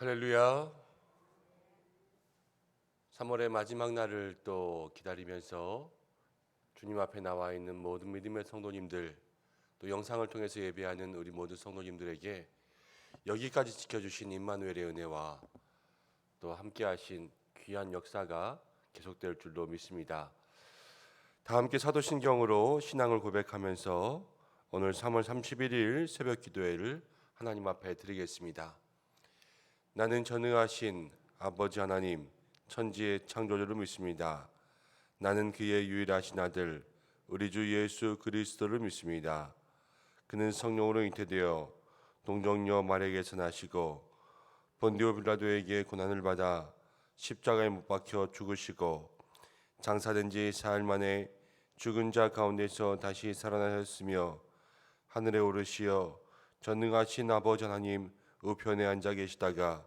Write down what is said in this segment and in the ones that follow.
할렐루야. 3월의 마지막 날을 또 기다리면서 주님 앞에 나와 있는 모든 믿음의 성도님들, 또 영상을 통해서 예배하는 우리 모든 성도님들에게 여기까지 지켜주신 임마누엘의 은혜와 또 함께하신 귀한 역사가 계속될 줄로 믿습니다. 다 함께 사도신경으로 신앙을 고백하면서 오늘 3월 31일 새벽 기도회를 하나님 앞에 드리겠습니다. 나는 전능하신 아버지 하나님, 천지의 창조주를 믿습니다. 나는 그의 유일하신 아들 우리 주 예수 그리스도를 믿습니다. 그는 성령으로 잉태되어 동정녀 마리아에게서 나시고 본디오 빌라도에게 고난을 받아 십자가에 못 박혀 죽으시고 장사된 지 사흘 만에 죽은 자 가운데서 다시 살아나셨으며 하늘에 오르시어 전능하신 아버지 하나님 우편에 앉아 계시다가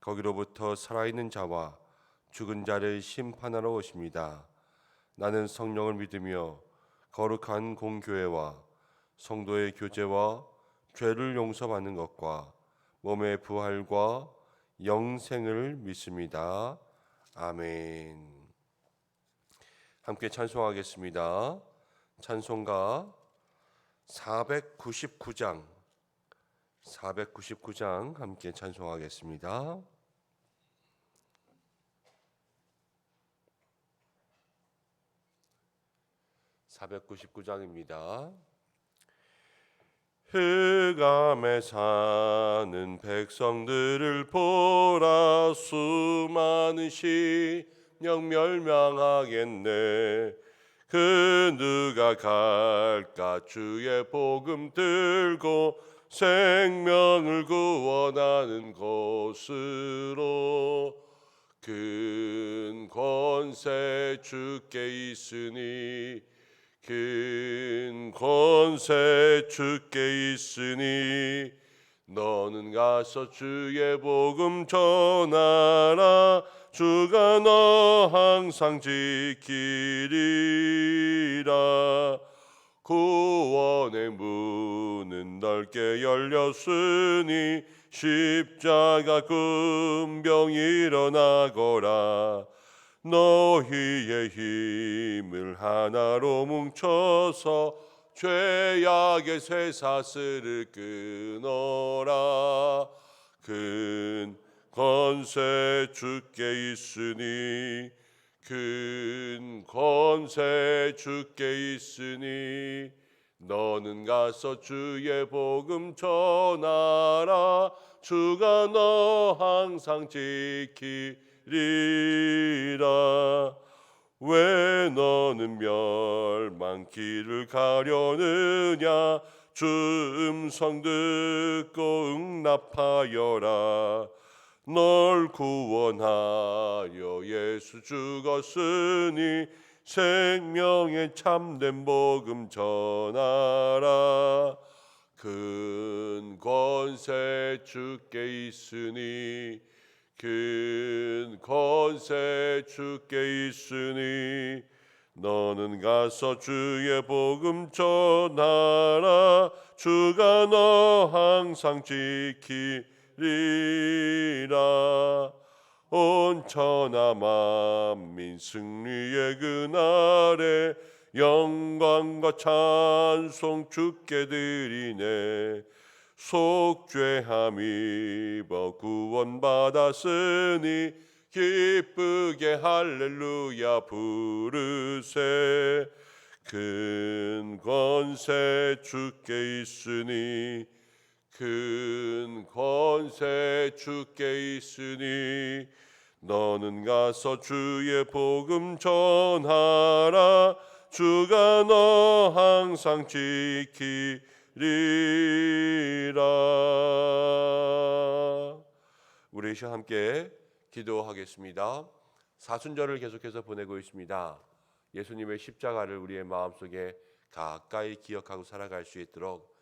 거기로부터 살아있는 자와 죽은 자를 심판하러 오십니다. 나는 성령을 믿으며 거룩한 공교회와 성도의 교제와 죄를 용서받는 것과 몸의 부활과 영생을 믿습니다. 아멘. 함께 찬송하겠습니다. 찬송가 499장 함께 찬송하겠습니다. 499장입니다. 흑암에 사는 백성들을 보라. 수많은 심령 멸망하겠네. 그 누가 갈까? 주의 복음 들고 생명을 구원하는 곳으로. 큰 권세 주께 있으니, 큰 권세 주께 있으니, 너는 가서 주의 복음 전하라. 주가 너 항상 지키리라. 구원의 문은 넓게 열렸으니 십자가 군병 일어나거라. 너희의 힘을 하나로 뭉쳐서 죄악의 쇠사슬을 끊어라. 큰 권세 주께 있으니, 큰 권세 주께 있으니, 너는 가서 주의 복음 전하라. 주가 너 항상 지키리라. 왜 너는 멸망길을 가려느냐? 주 음성 듣고 응답하여라. 널 구원하여 예수 죽었으니 생명의 참된 복음 전하라. 큰 권세 주께 있으니, 큰 권세 주께 있으니, 너는 가서 주의 복음 전하라. 주가 너 항상 지키리라. 온 천하 만민 승리의 그날에 영광과 찬송 주께 드리네. 속죄함 입어 구원받았으니 기쁘게 할렐루야 부르세. 큰 권세 주께 있으니, 큰 권세 주께 있으니, 너는 가서 주의 복음 전하라. 주가 너 항상 지키리라. 우리 시간 함께 기도하겠습니다. 사순절을 계속해서 보내고 있습니다. 예수님의 십자가를 우리의 마음속에 가까이 기억하고 살아갈 수 있도록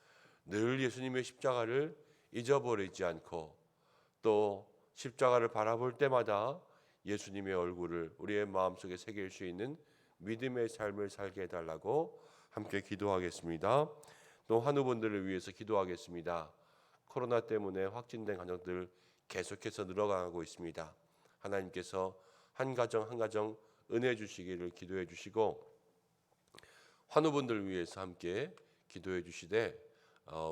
늘 예수님의 십자가를 잊어버리지 않고, 또 십자가를 바라볼 때마다 예수님의 얼굴을 우리의 마음속에 새길 수 있는 믿음의 삶을 살게 해달라고 함께 기도하겠습니다. 또 환우분들을 위해서 기도하겠습니다. 코로나 때문에 확진된 가정들 계속해서 늘어가고 있습니다. 하나님께서 한 가정 한 가정 은혜 주시기를 기도해 주시고 환우분들 위해서 함께 기도해 주시되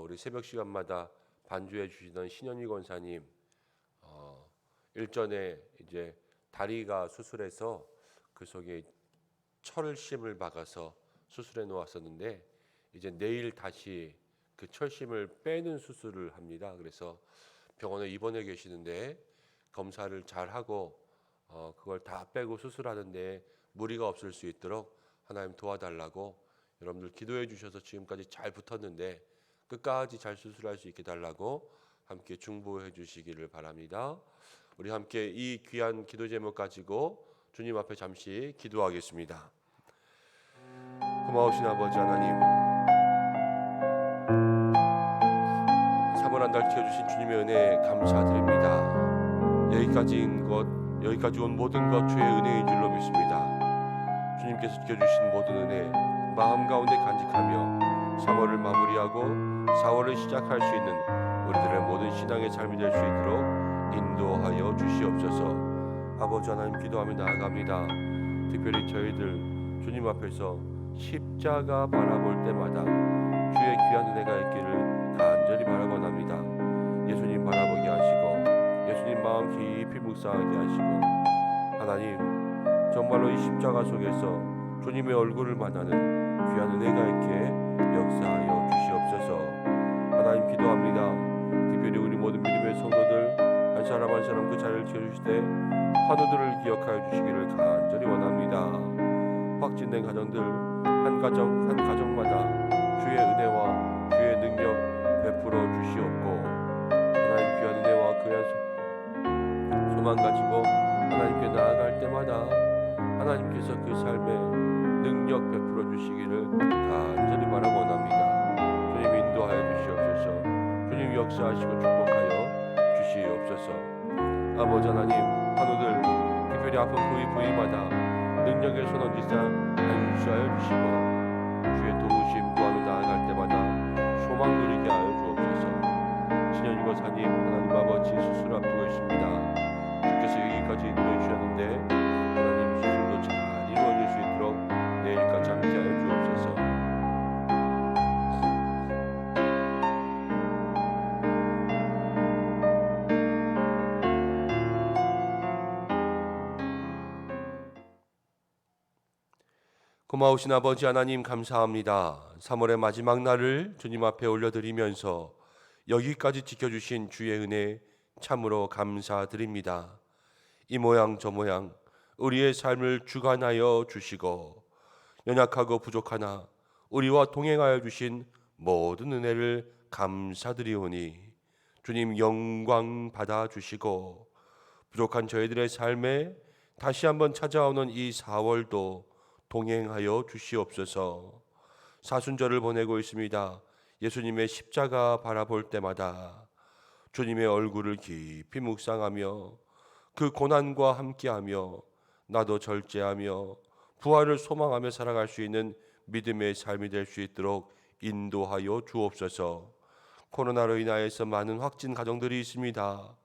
우리 새벽 시간마다 반주해 주시던 신현희 권사님 일전에 이제 다리가 수술해서 그 속에 철심을 박아서 수술해 놓았었는데 이제 내일 다시 그 철심을 빼는 수술을 합니다. 그래서 병원에 입원해 계시는데 검사를 잘 하고 그걸 다 빼고 수술하는데 무리가 없을 수 있도록 하나님 도와달라고 여러분들 기도해 주셔서 지금까지 잘 붙었는데 끝까지 잘 수술할 수 있게 달라고 함께 중보해 주시기를 바랍니다. 우리 함께 이 귀한 기도 제목 가지고 주님 앞에 잠시 기도하겠습니다. 고마우신 아버지 하나님, 3월 한 달 지켜주신 주님의 은혜에 감사드립니다. 여기까지 온 모든 것 주의 은혜인 줄로 믿습니다. 주님께서 지켜주신 모든 은혜 마음 가운데 간직하며 3월을 마무리하고 4월을 시작할 수 있는 우리들의 모든 신앙의 삶이 될 수 있도록 인도하여 주시옵소서. 아버지 하나님 기도하며 나아갑니다. 특별히 저희들 주님 앞에서 십자가 바라볼 때마다 주의 귀한 은혜가 있기를 간절히 바라고합니다. 예수님 바라보게 하시고 예수님 마음 깊이 묵상하게 하시고 하나님 정말로 이 십자가 속에서 주님의 얼굴을 만나는 귀한 은혜가 있게 역사하여 주시옵소서. 하나님 기도합니다. 특별히 우리 모든 믿음의 성도들 한 사람 한 사람 그 자리를 지켜주시되 환우들을 기억하여 주시기를 간절히 원합니다. 확진된 가정들 한 가정 한 가정마다 주의 은혜와 주의 능력 베풀어 주시옵고 하나님 귀한 은혜와 귀한 소망 가지고 하나님께 나아갈 때마다 하나님께서 그 삶에 능력 베풀어 주시기를 간절히 바라고 원합니다. 주님 인도하여 주시옵소서. 주님 역사하시고 축복하여 주시옵소서. 아버지 하나님 환우들 특별히 아픈 부위마다 능력의 손 얹으사 안수하여 주시고 주의 도우심 구하며 나아갈 때마다 소망 누리게 하여 주옵소서. 신현희 권사님 하나님 아버지 수술 앞두고 있습니다. 주께서 여기까지 인도해 주셨는데 하나님 수술도 잘 이루어질 수 있도록 내일까지 함께하여 주옵소서. 고마우신 아버지 하나님 감사합니다. 3월의 마지막 날을 주님 앞에 올려드리면서 여기까지 지켜주신 주의 은혜 참으로 감사드립니다. 이 모양 저 모양 우리의 삶을 주관하여 주시고 연약하고 부족하나 우리와 동행하여 주신 모든 은혜를 감사드리오니 주님 영광 받아 주시고 부족한 저희들의 삶에 다시 한번 찾아오는 이 4월도 동행하여 주시옵소서. 사순절을 보내고 있습니다. 예수님의 십자가 바라볼 때마다 주님의 얼굴을 깊이 묵상하며 그 고난과 함께하며 나도 절제하며 부활을 소망하며 살아갈 수 있는 믿음의 삶이 될 수 있도록 인도하여 주옵소서. 코로나로 인하여서 많은 확진 가정들이 있습니다.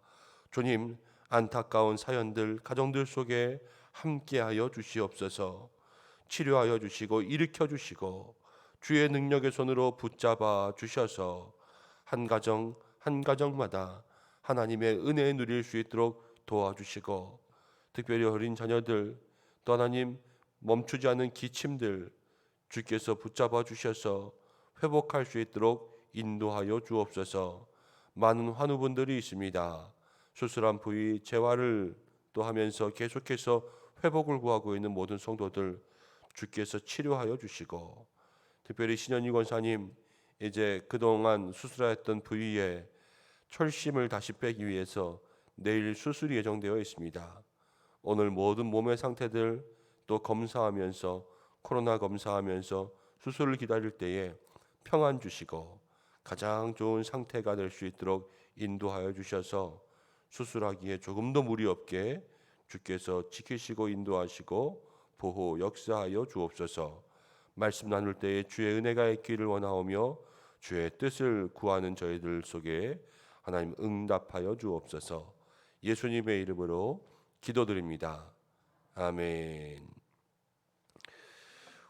주님 안타까운 사연들 가정들 속에 함께하여 주시옵소서. 치료하여 주시고 일으켜 주시고 주의 능력의 손으로 붙잡아 주셔서 한 가정 한 가정마다 하나님의 은혜 누릴 수 있도록 도와주시고 특별히 어린 자녀들 또 하나님 멈추지 않는 기침들 주께서 붙잡아 주셔서 회복할 수 있도록 인도하여 주옵소서. 많은 환우분들이 있습니다. 수술한 부위 재활을 또 하면서 계속해서 회복을 구하고 있는 모든 성도들 주께서 치료하여 주시고 특별히 신현희 권사님 이제 그동안 수술했던 부위에 철심을 다시 빼기 위해서 내일 수술이 예정되어 있습니다. 오늘 모든 몸의 상태들 또 검사하면서 코로나 검사하면서 수술을 기다릴 때에 평안 주시고 가장 좋은 상태가 될 수 있도록 인도하여 주셔서 수술하기에 조금도 무리 없게 주께서 지키시고 인도하시고 보호 역사하여 주옵소서. 말씀 나눌 때에 주의 은혜가 있기를 원하오며 주의 뜻을 구하는 저희들 속에 하나님 응답하여 주옵소서. 예수님의 이름으로 기도드립니다. 아멘.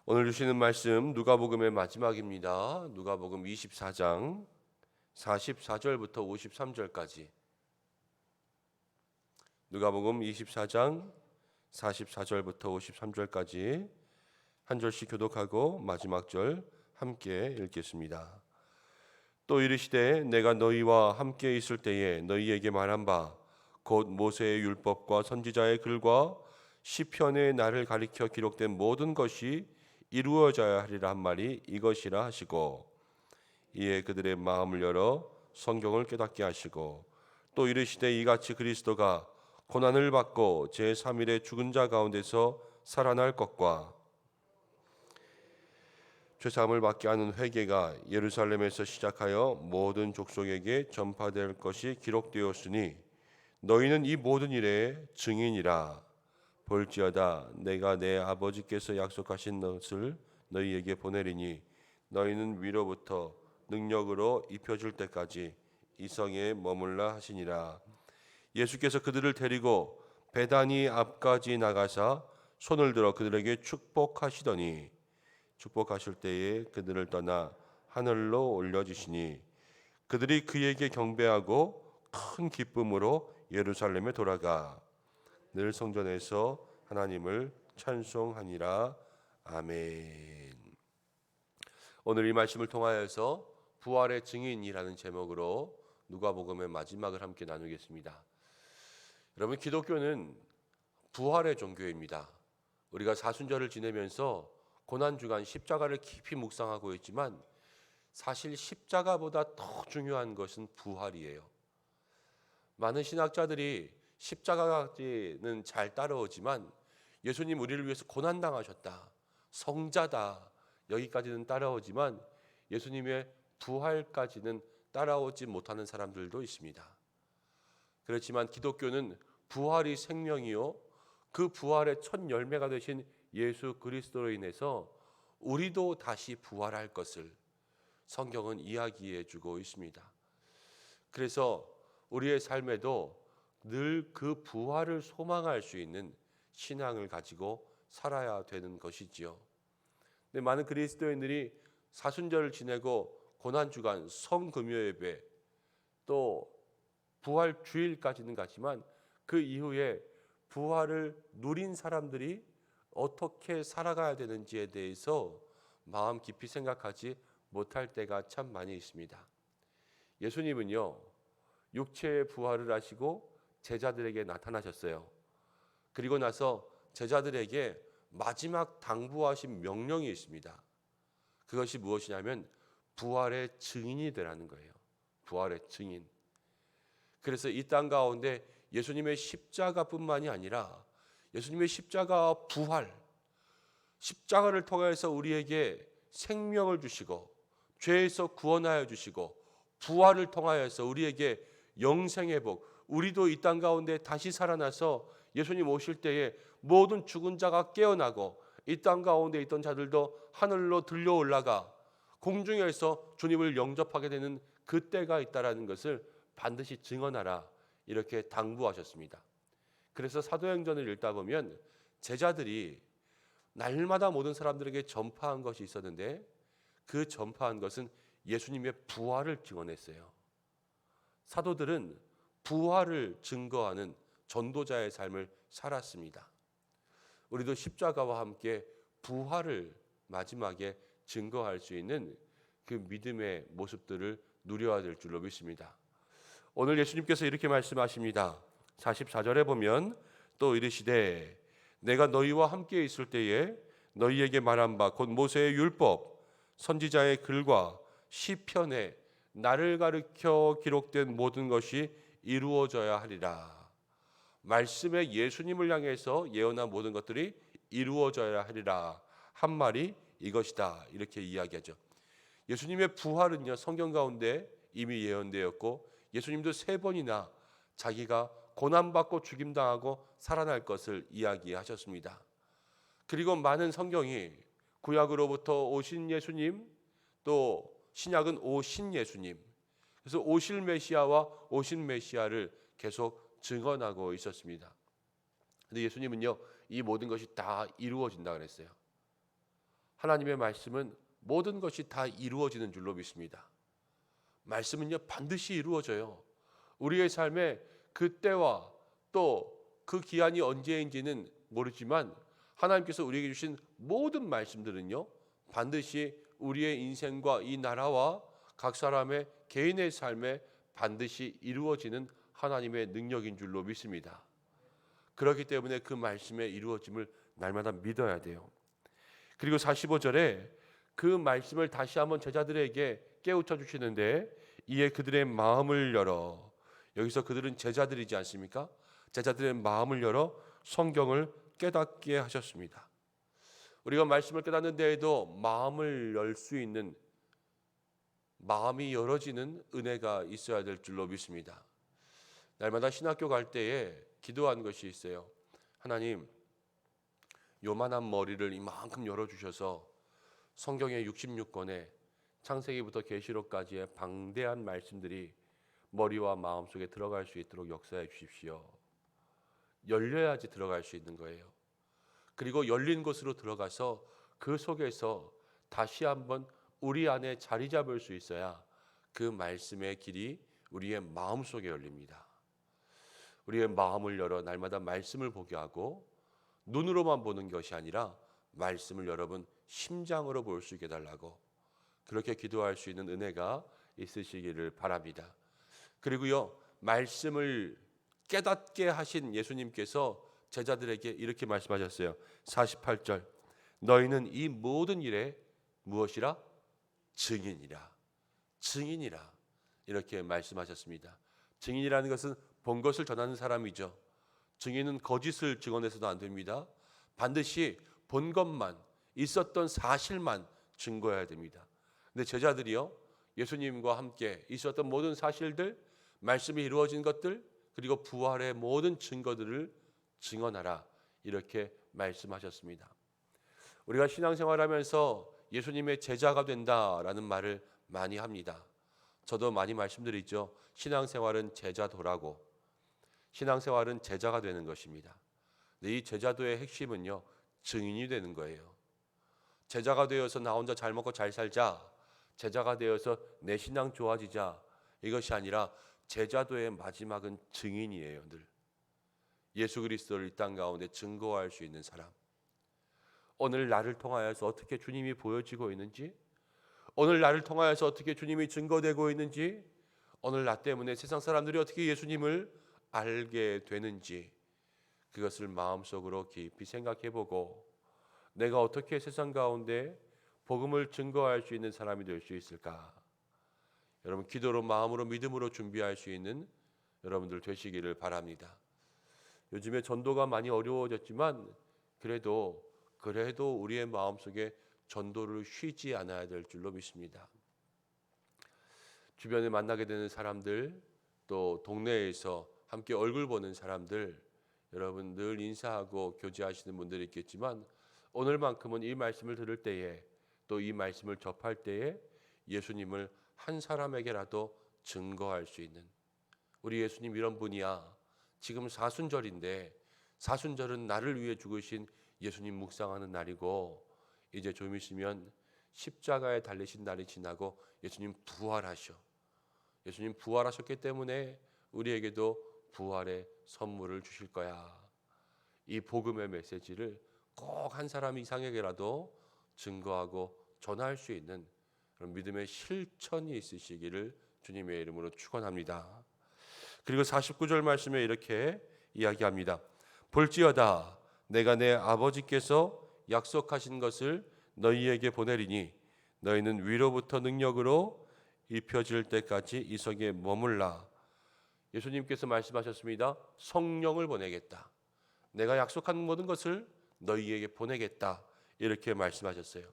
오늘 주시는 말씀 누가복음의 마지막입니다. 누가복음 24장 44절부터 53절까지. 누가복음 24장 44절부터 53절까지 한 절씩 교독하고 마지막 절 함께 읽겠습니다. 또 이르시되 내가 너희와 함께 있을 때에 너희에게 말한 바 곧 모세의 율법과 선지자의 글과 시편의 나를 가리켜 기록된 모든 것이 이루어져야 하리라 한 말이 이것이라 하시고, 이에 그들의 마음을 열어 성경을 깨닫게 하시고, 또 이르시되 이같이 그리스도가 고난을 받고 제3일에 죽은 자 가운데서 살아날 것과 죄사함을 받게 하는 회개가 예루살렘에서 시작하여 모든 족속에게 전파될 것이 기록되었으니 너희는 이 모든 일의 증인이라. 볼지어다 내가 내 아버지께서 약속하신 것을 너희에게 보내리니 너희는 위로부터 능력으로 입혀줄 때까지 이 성에 머물라 하시니라. 예수께서 그들을 데리고 베다니 앞까지 나가사 손을 들어 그들에게 축복하시더니 축복하실 때에 그들을 떠나 하늘로 올려주시니 그들이 그에게 경배하고 큰 기쁨으로 예루살렘에 돌아가 늘 성전에서 하나님을 찬송하니라. 아멘. 오늘 이 말씀을 통하여서 부활의 증인이라는 제목으로 누가복음의 마지막을 함께 나누겠습니다. 여러분, 기독교는 부활의 종교입니다. 우리가 사순절을 지내면서 고난주간 십자가를 깊이 묵상하고 있지만 사실 십자가보다 더 중요한 것은 부활이에요. 많은 신학자들이 십자가까지는 잘 따라오지만 예수님 우리를 위해서 고난당하셨다, 성자다, 여기까지는 따라오지만 예수님의 부활까지는 따라오지 못하는 사람들도 있습니다. 그렇지만 기독교는 부활이 생명이요, 그 부활의 첫 열매가 되신 예수 그리스도로 인해서 우리도 다시 부활할 것을 성경은 이야기해 주고 있습니다. 그래서 우리의 삶에도 늘 그 부활을 소망할 수 있는 신앙을 가지고 살아야 되는 것이지요. 근데 많은 그리스도인들이 사순절을 지내고 고난주간, 성금요예배, 또 부활 주일까지는 가지만 그 이후에 부활을 누린 사람들이 어떻게 살아가야 되는지에 대해서 마음 깊이 생각하지 못할 때가 참 많이 있습니다. 예수님은요, 육체의 부활을 하시고 제자들에게 나타나셨어요. 그리고 나서 제자들에게 마지막 당부하신 명령이 있습니다. 그것이 무엇이냐면 부활의 증인이 되라는 거예요. 부활의 증인. 그래서 이 땅 가운데 예수님의 십자가뿐만이 아니라 예수님의 십자가와 부활, 십자가를 통해서 우리에게 생명을 주시고 죄에서 구원하여 주시고 부활을 통하여서 우리에게 영생의 복, 우리도 이 땅 가운데 다시 살아나서 예수님 오실 때에 모든 죽은 자가 깨어나고 이 땅 가운데 있던 자들도 하늘로 들려 올라가 공중에서 주님을 영접하게 되는 그때가 있다라는 것을 반드시 증언하라, 이렇게 당부하셨습니다. 그래서 사도행전을 읽다 보면 제자들이 날마다 모든 사람들에게 전파한 것이 있었는데 그 전파한 것은 예수님의 부활을 증언했어요. 사도들은 부활을 증거하는 전도자의 삶을 살았습니다. 우리도 십자가와 함께 부활을 마지막에 증거할 수 있는 그 믿음의 모습들을 누려야 될 줄로 믿습니다. 오늘 예수님께서 이렇게 말씀하십니다. 44절에 보면 또 이르시되 내가 너희와 함께 있을 때에 너희에게 말한 바 곧 모세의 율법 선지자의 글과 시편에 나를 가리켜 기록된 모든 것이 이루어져야 하리라. 말씀에 예수님을 향해서 예언한 모든 것들이 이루어져야 하리라 한 말이 이것이다, 이렇게 이야기하죠. 예수님의 부활은요, 성경 가운데 이미 예언되었고 예수님도 3번이나 자기가 고난받고 죽임당하고 살아날 것을 이야기하셨습니다. 그리고 많은 성경이 구약으로부터 오신 예수님, 또 신약은 오신 예수님, 그래서 오실 메시아와 오신 메시아를 계속 증언하고 있었습니다. 근데 예수님은요, 이 모든 것이 다 이루어진다 그랬어요. 하나님의 말씀은 모든 것이 다 이루어지는 줄로 믿습니다. 말씀은요, 반드시 이루어져요. 우리의 삶에 그 때와 또 그 기한이 언제인지는 모르지만 하나님께서 우리에게 주신 모든 말씀들은요, 반드시 우리의 인생과 이 나라와 각 사람의 개인의 삶에 반드시 이루어지는 하나님의 능력인 줄로 믿습니다. 그렇기 때문에 그 말씀의 이루어짐을 날마다 믿어야 돼요. 그리고 45절에 그 말씀을 다시 한번 제자들에게 깨우쳐 주시는데, 이에 그들의 마음을 열어, 여기서 그들은 제자들이지 않습니까? 제자들의 마음을 열어 성경을 깨닫게 하셨습니다. 우리가 말씀을 깨닫는 데에도 마음을 열 수 있는, 마음이 열어지는 은혜가 있어야 될 줄로 믿습니다. 날마다 신학교 갈 때에 기도한 것이 있어요. 하나님, 요만한 머리를 이만큼 열어주셔서 성경의 66권에 창세기부터 계시록까지의 방대한 말씀들이 머리와 마음속에 들어갈 수 있도록 역사해 주십시오. 열려야지 들어갈 수 있는 거예요. 그리고 열린 곳으로 들어가서 그 속에서 다시 한번 우리 안에 자리 잡을 수 있어야 그 말씀의 길이 우리의 마음속에 열립니다. 우리의 마음을 열어 날마다 말씀을 보게 하고, 눈으로만 보는 것이 아니라 말씀을 여러분 심장으로 볼 수 있게 해달라고, 그렇게 기도할 수 있는 은혜가 있으시기를 바랍니다. 그리고요, 말씀을 깨닫게 하신 예수님께서 제자들에게 이렇게 말씀하셨어요. 48절, 너희는 이 모든 일에 무엇이라? 증인이라. 증인이라. 이렇게 말씀하셨습니다. 증인이라는 것은 본 것을 전하는 사람이죠. 증인은 거짓을 증언해서도 안 됩니다. 반드시 본 것만, 있었던 사실만 증거해야 됩니다. 근데 제자들이요, 예수님과 함께 있었던 모든 사실들, 말씀이 이루어진 것들, 그리고 부활의 모든 증거들을 증언하라, 이렇게 말씀하셨습니다. 우리가 신앙생활하면서 예수님의 제자가 된다라는 말을 많이 합니다. 저도 많이 말씀드리죠. 신앙생활은 제자도라고. 신앙생활은 제자가 되는 것입니다. 근데 이 제자도의 핵심은요, 증인이 되는 거예요. 제자가 되어서 나 혼자 잘 먹고 잘 살자, 제자가 되어서 내 신앙 좋아지자, 이것이 아니라 제자도의 마지막은 증인이에요. 늘 예수 그리스도를 이 땅 가운데 증거할 수 있는 사람. 오늘 나를 통하여서 어떻게 주님이 보여지고 있는지, 오늘 나를 통하여서 어떻게 주님이 증거되고 있는지, 오늘 나 때문에 세상 사람들이 어떻게 예수님을 알게 되는지, 그것을 마음속으로 깊이 생각해보고 내가 어떻게 세상 가운데 복음을 증거할 수 있는 사람이 될 수 있을까? 여러분, 기도로, 마음으로, 믿음으로 준비할 수 있는 여러분들 되시기를 바랍니다. 요즘에 전도가 많이 어려워졌지만 그래도 우리의 마음속에 전도를 쉬지 않아야 될 줄로 믿습니다. 주변에 만나게 되는 사람들, 또 동네에서 함께 얼굴 보는 사람들, 여러분 늘 인사하고 교제하시는 분들이 있겠지만, 오늘만큼은 이 말씀을 들을 때에, 또 이 말씀을 접할 때에 예수님을 한 사람에게라도 증거할 수 있는, 우리 예수님 이런 분이야. 지금 사순절인데 사순절은 나를 위해 죽으신 예수님 묵상하는 날이고, 이제 좀 있으면 십자가에 달리신 날이 지나고 예수님 부활하셔. 예수님 부활하셨기 때문에 우리에게도 부활의 선물을 주실 거야. 이 복음의 메시지를 꼭 한 사람 이상에게라도 증거하고 전할 수 있는 그런 믿음의 실천이 있으시기를 주님의 이름으로 축원합니다. 그리고 49절 말씀에 이렇게 이야기합니다. 볼지어다 내가 내 아버지께서 약속하신 것을 너희에게 보내리니 너희는 위로부터 능력으로 입혀질 때까지 이 성에 머물라. 예수님께서 말씀하셨습니다. 성령을 보내겠다. 내가 약속한 모든 것을 너희에게 보내겠다. 이렇게 말씀하셨어요.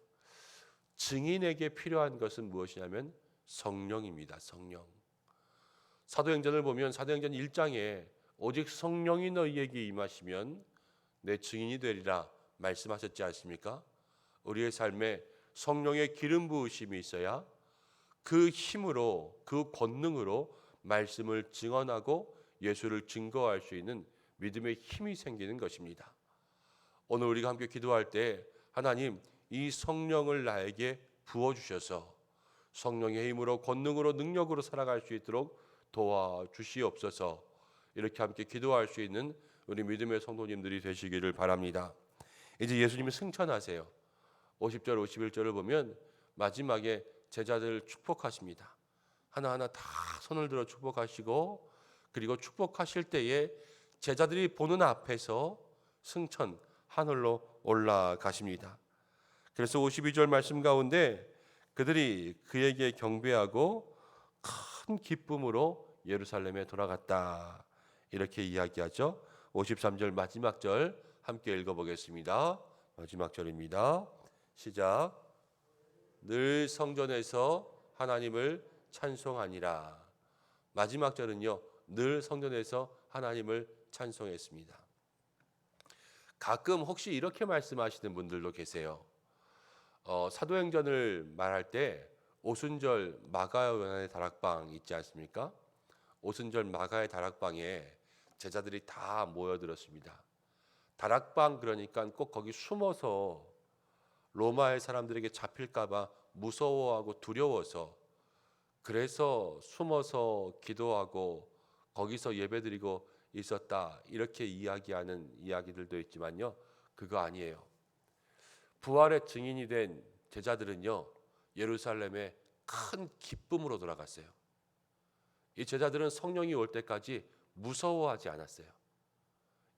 증인에게 필요한 것은 무엇이냐면 성령입니다. 성령. 사도행전을 보면 사도행전 1장에 오직 성령이 너희에게 임하시면 내 증인이 되리라 말씀하셨지 않습니까? 우리의 삶에 성령의 기름 부으심이 있어야 그 힘으로, 그 권능으로 말씀을 증언하고 예수를 증거할 수 있는 믿음의 힘이 생기는 것입니다. 오늘 우리가 함께 기도할 때 하나님 이 성령을 나에게 부어주셔서 성령의 힘으로 권능으로 능력으로 살아갈 수 있도록 도와주시옵소서. 이렇게 함께 기도할 수 있는 우리 믿음의 성도님들이 되시기를 바랍니다. 이제 예수님이 승천하세요. 50절 51절을 보면 마지막에 제자들을 축복하십니다. 하나하나 다 손을 들어 축복하시고 그리고 축복하실 때에 제자들이 보는 앞에서 승천 하늘로 올라가십니다. 그래서 52절 말씀 가운데 그들이 그에게 경배하고 큰 기쁨으로 예루살렘에 돌아갔다. 이렇게 이야기하죠. 53절 마지막 절 함께 읽어보겠습니다. 마지막 절입니다. 시작. 늘 성전에서 하나님을 찬송하니라. 마지막 절은요. 늘 성전에서 하나님을 찬송했습니다. 가끔 혹시 이렇게 말씀하시는 분들도 계세요. 사도행전을 말할 때 오순절 마가의 다락방 있지 않습니까? 오순절 마가의 다락방에 제자들이 다 모여들었습니다. 다락방 그러니까 꼭 거기 숨어서 로마의 사람들에게 잡힐까봐 무서워하고 두려워서 그래서 숨어서 기도하고 거기서 예배드리고 있었다. 이렇게 이야기하는 이야기들도 있지만요. 그거 아니에요. 부활의 증인이 된 제자들은요. 예루살렘에 큰 기쁨으로 돌아갔어요. 이 제자들은 성령이 올 때까지 무서워하지 않았어요.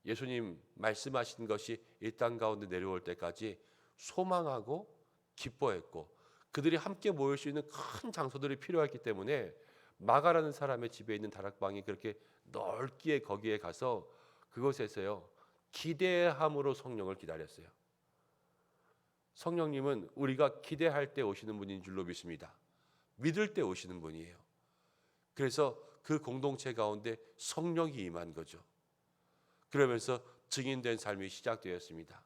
예수님 말씀하신 것이 이 땅 가운데 내려올 때까지 소망하고 기뻐했고 그들이 함께 모일 수 있는 큰 장소들이 필요했기 때문에 마가라는 사람의 집에 있는 다락방이 그렇게 넓기에 거기에 가서 그곳에서요 기대함으로 성령을 기다렸어요. 성령님은 우리가 기대할 때 오시는 분인 줄로 믿습니다. 믿을 때 오시는 분이에요. 그래서 그 공동체 가운데 성령이 임한 거죠. 그러면서 증인된 삶이 시작되었습니다.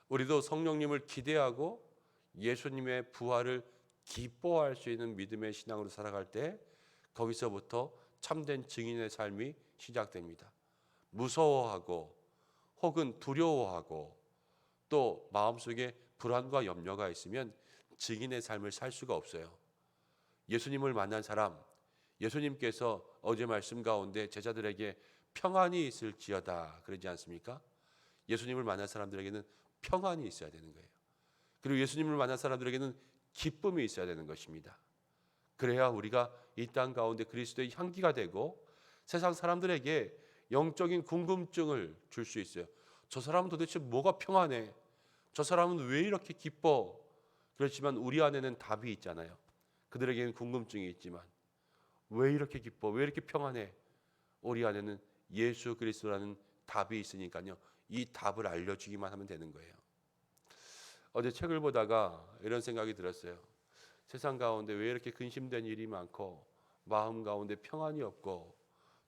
우리도 성령님을 기대하고 예수님의 부활을 기뻐할 수 있는 믿음의 신앙으로 살아갈 때 거기서부터 참된 증인의 삶이 시작됩니다. 무서워하고 혹은 두려워하고 또 마음속에 불안과 염려가 있으면 증인의 삶을 살 수가 없어요. 예수님을 만난 사람, 예수님께서 어제 말씀 가운데 제자들에게 평안이 있을지어다 그러지 않습니까? 예수님을 만난 사람들에게는 평안이 있어야 되는 거예요. 그리고 예수님을 만난 사람들에게는 기쁨이 있어야 되는 것입니다. 그래야 우리가 이 땅 가운데 그리스도의 향기가 되고 세상 사람들에게 영적인 궁금증을 줄 수 있어요. 저 사람은 도대체 뭐가 평안해? 저 사람은 왜 이렇게 기뻐? 그렇지만 우리 안에는 답이 있잖아요. 그들에게는 궁금증이 있지만 왜 이렇게 기뻐? 왜 이렇게 평안해? 우리 안에는 예수 그리스도라는 답이 있으니까요. 이 답을 알려주기만 하면 되는 거예요. 어제 책을 보다가 이런 생각이 들었어요. 세상 가운데 왜 이렇게 근심된 일이 많고 마음 가운데 평안이 없고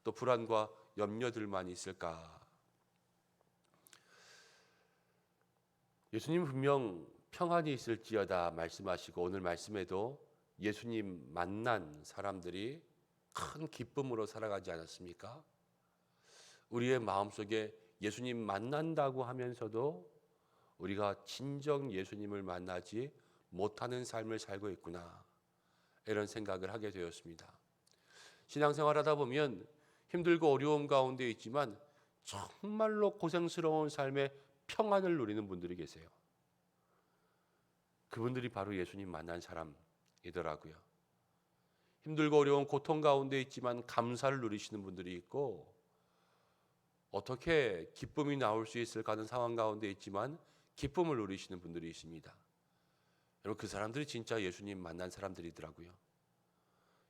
또 불안과 염려들만 있을까? 예수님 분명 평안이 있을지어다 말씀하시고 오늘 말씀에도 예수님 만난 사람들이 큰 기쁨으로 살아가지 않았습니까? 우리의 마음속에 예수님 만난다고 하면서도 우리가 진정 예수님을 만나지 못하는 삶을 살고 있구나 이런 생각을 하게 되었습니다. 신앙생활하다 보면 힘들고 어려움 가운데 있지만 정말로 고생스러운 삶의 평안을 누리는 분들이 계세요. 그분들이 바로 예수님 만난 사람이더라고요. 힘들고 어려운 고통 가운데 있지만 감사를 누리시는 분들이 있고 어떻게 기쁨이 나올 수 있을까 하는 상황 가운데 있지만 기쁨을 누리시는 분들이 있습니다. 여러분 그 사람들이 진짜 예수님 만난 사람들이더라고요.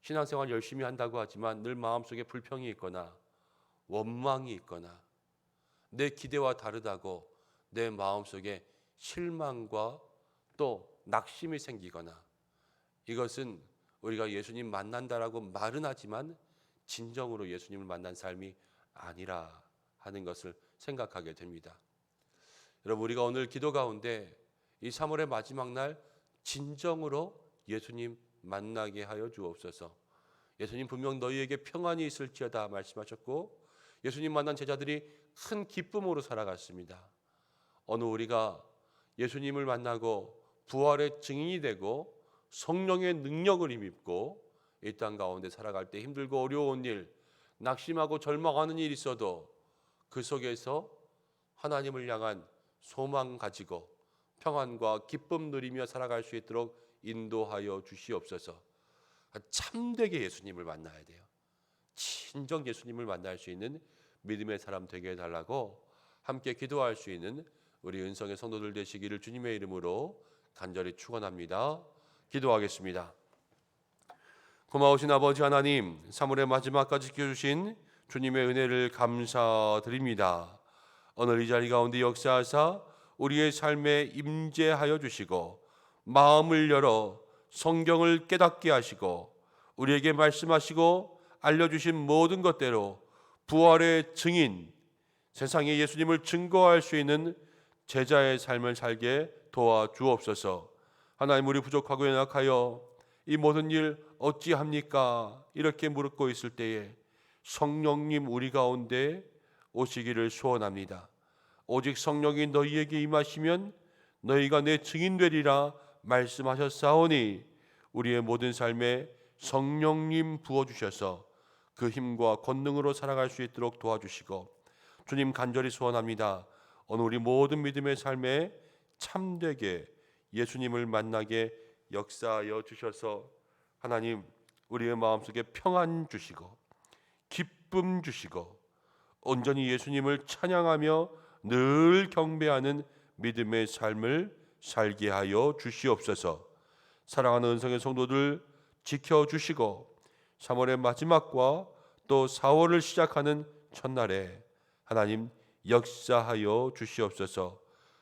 신앙생활 열심히 한다고 하지만 늘 마음속에 불평이 있거나 원망이 있거나 내 기대와 다르다고 내 마음속에 실망과 또 낙심이 생기거나 이것은 우리가 예수님 만난다라고 말은 하지만 진정으로 예수님을 만난 삶이 아니라 하는 것을 생각하게 됩니다. 여러분 우리가 오늘 기도 가운데 이 3월의 마지막 날 진정으로 예수님 만나게 하여 주옵소서. 예수님 분명 너희에게 평안이 있을지어다 말씀하셨고 예수님 만난 제자들이 큰 기쁨으로 살아갔습니다. 어느 우리가 예수님을 만나고 부활의 증인이 되고 성령의 능력을 힘입고 이 땅 가운데 살아갈 때 힘들고 어려운 일, 낙심하고 절망하는 일이 있어도 그 속에서 하나님을 향한 소망 가지고 평안과 기쁨 누리며 살아갈 수 있도록 인도하여 주시옵소서. 참되게 예수님을 만나야 돼요. 진정 예수님을 만날 수 있는 믿음의 사람 되게 해달라고 함께 기도할 수 있는 우리 은성의 성도들 되시기를 주님의 이름으로 간절히 축원합니다. 기도하겠습니다. 고마우신 아버지 하나님, 3월의 마지막까지 지켜주신 주님의 은혜를 감사드립니다. 오늘 이 자리 가운데 역사하사 우리의 삶에 임재하여 주시고 마음을 열어 성경을 깨닫게 하시고 우리에게 말씀하시고 알려주신 모든 것대로 부활의 증인, 세상에 예수님을 증거할 수 있는 제자의 삶을 살게 도와주옵소서. 하나님, 우리 부족하고 연약하여 이 모든 일 어찌합니까? 이렇게 물고 있을 때에 성령님 우리 가운데 오시기를 소원합니다. 오직 성령이 너희에게 임하시면 너희가 내 증인 되리라 말씀하셨사오니 우리의 모든 삶에 성령님 부어주셔서 그 힘과 권능으로 살아갈 수 있도록 도와주시고, 주님 간절히 소원합니다. 오늘 우리 모든 믿음의 삶에 참되게 예수님을 만나게 역사하여 주셔서 하나님, 우리의 마음속에 평안 주시고 기쁨 주시고 온전히 예수님을 찬양하며 늘 경배하는 믿음의 삶을 살게 하여 주시옵소서. 사랑하는 은성의 성도들 지켜주시고 3월의 마지막과 또 4월을 시작하는 첫날에 하나님 역사하여 주시옵소서.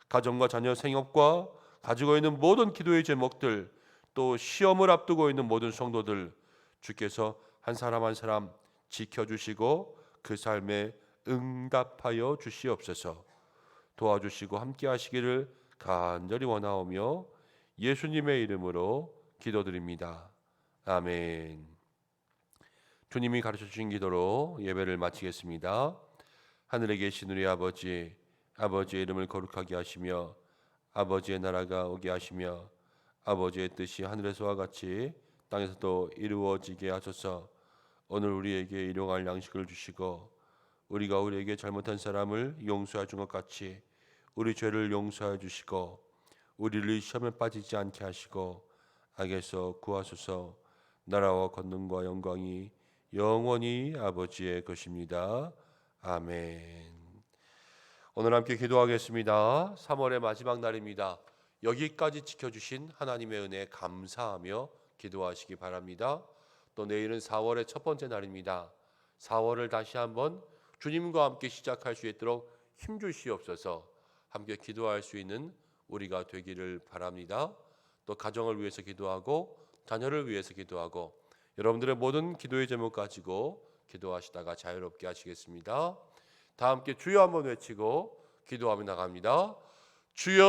가정과 자녀 생업과 가지고 있는 모든 기도의 제목들, 또 시험을 앞두고 있는 모든 성도들 주께서 한 사람 한 사람 지켜주시고 그 삶에 응답하여 주시옵소서. 도와주시고 함께 하시기를 간절히 원하오며 예수님의 이름으로 기도드립니다. 아멘. 주님이 가르쳐 주신 기도로 예배를 마치겠습니다. 하늘에 계신 우리 아버지, 아버지의 이름을 거룩하게 하시며 아버지의 나라가 오게 하시며 아버지의 뜻이 하늘에서와 같이 땅에서도 이루어지게 하소서. 오늘 우리에게 일용할 양식을 주시고 우리가 우리에게 잘못한 사람을 용서해 준 것 같이 우리 죄를 용서해 주시고 우리를 시험에 빠지지 않게 하시고 악에서 구하소서. 나라와 권능과 영광이 영원히 아버지의 것입니다. 아멘. 오늘 함께 기도하겠습니다. 3월의 마지막 날입니다. 여기까지 지켜주신 하나님의 은혜에 감사하며 기도하시기 바랍니다. 또 내일은 4월의 첫 번째 날입니다. 4월을 다시 한번 주님과 함께 시작할 수 있도록 힘주시옵소서. 함께 기도할 수 있는 우리가 되기를 바랍니다. 또 가정을 위해서 기도하고 자녀를 위해서 기도하고 여러분들의 모든 기도의 제목 가지고 기도하시다가 자유롭게 하시겠습니다. 다 함께 주여 한번 외치고 기도하며 나갑니다. 주여.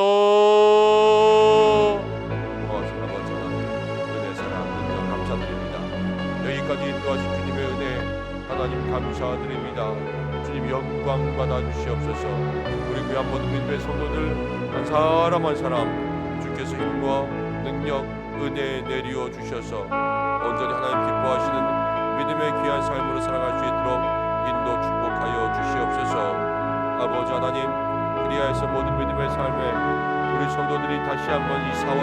고마우신 아버지 하나님, 은혜 사랑 능력 감사드립니다. 여기까지 인도하신 주님의 은혜 하나님 감사드립니다. 주님 영광 받아 주시옵소서. 우리 귀한 모든 믿음의 성도들 한 사람 한 사람 주께서 힘과 능력 은혜 내리어 주셔서 온전히 하나님 기뻐하시는 믿음의 귀한 삶으로 살아갈 수 있도록 인도 축복하여 주시옵소서. 아버지 하나님, 그리하여서 모든 믿음의 삶에 우리 성도들이 다시 한번 이 4월